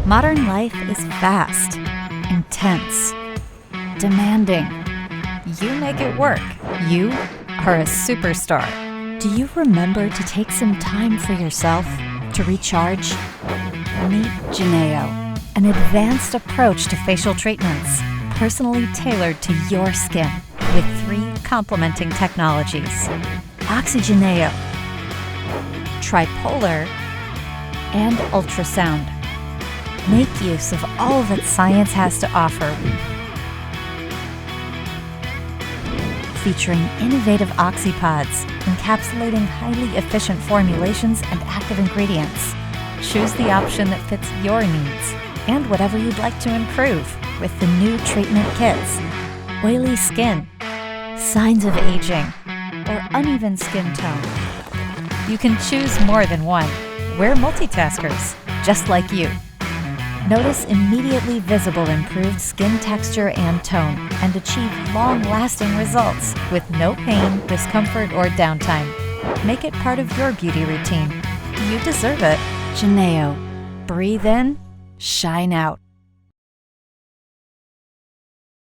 Modern life is fast, intense, demanding. You make it work. You are a superstar. Do you remember to take some time for yourself to recharge? Meet Oxygeneo, an advanced approach to facial treatments, personally tailored to your skin with 3 complementing technologies: Oxygeneo, tripolar, and ultrasound. Make use of all that science has to offer, featuring innovative oxypods encapsulating highly efficient formulations and active ingredients. Choose the option that fits your needs and whatever you'd like to improve with the new treatment kits. Oily skin, signs of aging, or uneven skin tone. You can choose more than one. We're multitaskers, just like you. Notice immediately visible improved skin texture and tone, and achieve long-lasting results with no pain, discomfort, or downtime. Make it part of your beauty routine. You deserve it. Oxygeneo. Breathe in, shine out.